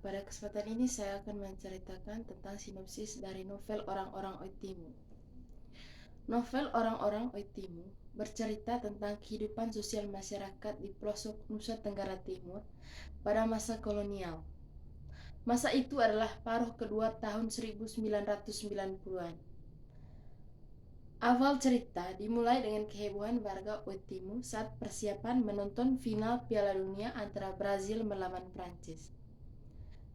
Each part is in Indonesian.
Pada kesempatan ini saya akan menceritakan tentang sinopsis dari novel Orang-Orang Oitimu. Novel Orang-Orang Oitimu bercerita tentang kehidupan sosial masyarakat di pelosok Nusa Tenggara Timur pada masa kolonial. Masa itu adalah paruh kedua tahun 1990-an. Awal cerita dimulai dengan kehebohan warga Oitimu saat persiapan menonton final Piala Dunia antara Brazil melawan Prancis.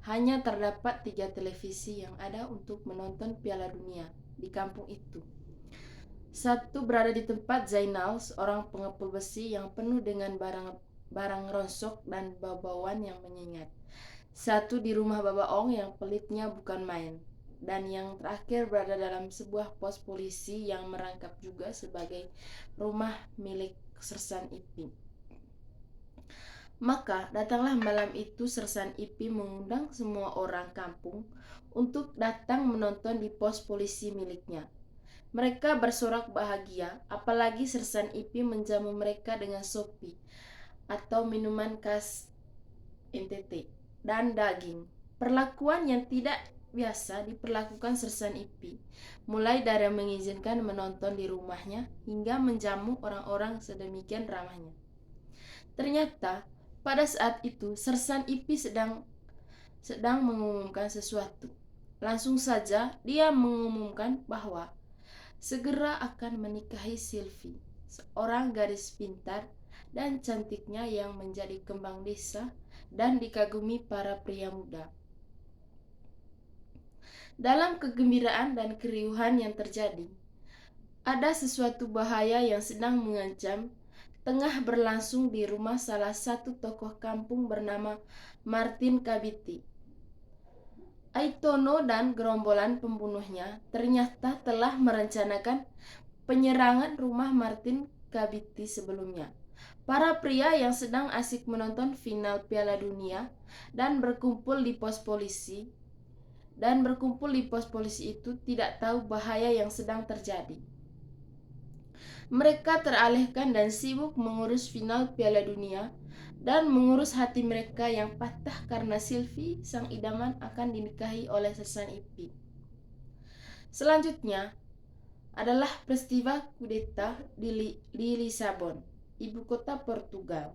Hanya terdapat 3 televisi yang ada untuk menonton Piala Dunia di kampung itu. Satu berada di tempat Zainal, seorang pengepul besi yang penuh dengan barang rongsok dan bau-bauan yang menyengat. Satu di rumah Baba Ong yang pelitnya bukan main. Dan yang terakhir berada dalam sebuah pos polisi yang merangkap juga sebagai rumah milik Sersan Iping. Maka datanglah malam itu Sersan Ipi mengundang semua orang kampung untuk datang menonton di pos polisi miliknya. Mereka bersorak bahagia, apalagi Sersan Ipi menjamu mereka dengan sopi atau minuman khas NTT dan daging. Perlakuan yang tidak biasa diperlakukan Sersan Ipi, mulai dari mengizinkan menonton di rumahnya hingga menjamu orang-orang sedemikian ramahnya. Ternyata pada saat itu Sersan Ipi sedang mengumumkan sesuatu. Langsung saja dia mengumumkan bahwa segera akan menikahi Sylvie, seorang gadis pintar dan cantiknya yang menjadi kembang desa dan dikagumi para pria muda. Dalam kegembiraan dan keriuhan yang terjadi, ada sesuatu bahaya yang sedang mengancam tengah berlangsung di rumah salah satu tokoh kampung bernama Martin Kabiti. Aitono dan gerombolan pembunuhnya ternyata telah merencanakan penyerangan rumah Martin Kabiti sebelumnya. Para pria yang sedang asik menonton final Piala Dunia dan berkumpul di pos polisi itu tidak tahu bahaya yang sedang terjadi. Mereka teralihkan dan sibuk mengurus final Piala Dunia dan mengurus hati mereka yang patah karena Sylvie, sang idaman, akan dinikahi oleh Sersan Ipi. Selanjutnya adalah peristiwa kudeta di Lisabon, ibu kota Portugal,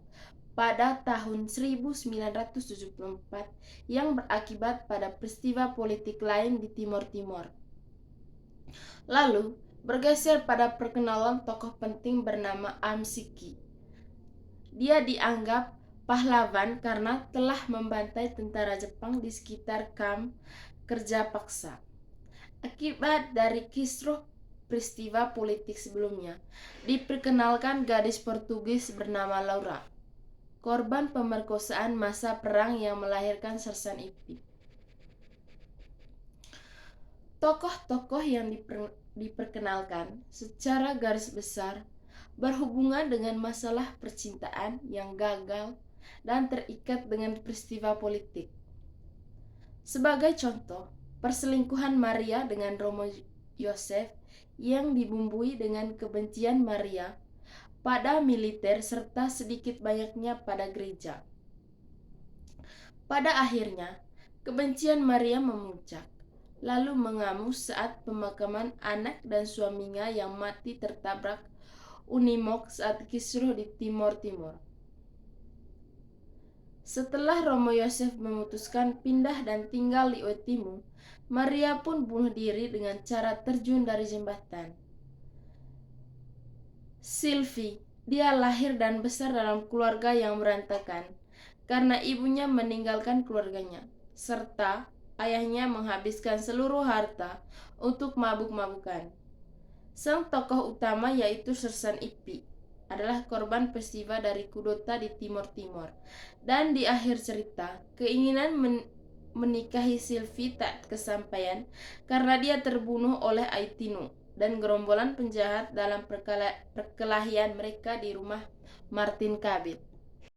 pada tahun 1974 yang berakibat pada peristiwa politik lain di Timor Timur. Lalu bergeser pada perkenalan tokoh penting bernama Amsiki. Dia dianggap pahlawan karena telah membantai tentara Jepang di sekitar kamp kerja paksa. Akibat dari kisruh peristiwa politik sebelumnya, diperkenalkan gadis Portugis bernama Laura, korban pemerkosaan masa perang yang melahirkan Sersan Ipi. Tokoh-tokoh yang diperkenalkan secara garis besar berhubungan dengan masalah percintaan yang gagal dan terikat dengan peristiwa politik. Sebagai contoh, perselingkuhan Maria dengan Romo Yosef yang dibumbui dengan kebencian Maria pada militer serta sedikit banyaknya pada gereja. Pada akhirnya, kebencian Maria memuncak, lalu mengamus saat pemakaman anak dan suaminya yang mati tertabrak Unimog saat kisruh di Timor Timur. Setelah Romo Yosef memutuskan pindah dan tinggal di Oitimu, Maria pun bunuh diri dengan cara terjun dari jembatan. Sylvie, dia lahir dan besar dalam keluarga yang berantakan karena ibunya meninggalkan keluarganya, serta ayahnya menghabiskan seluruh harta untuk mabuk-mabukan. Sang tokoh utama yaitu Sersan Ipi adalah korban peristiwa dari kudeta di Timor Timur. Dan di akhir cerita, keinginan menikahi Sylvie tak kesampaian karena dia terbunuh oleh Aitino dan gerombolan penjahat dalam perkelahian mereka di rumah Martin Kabit.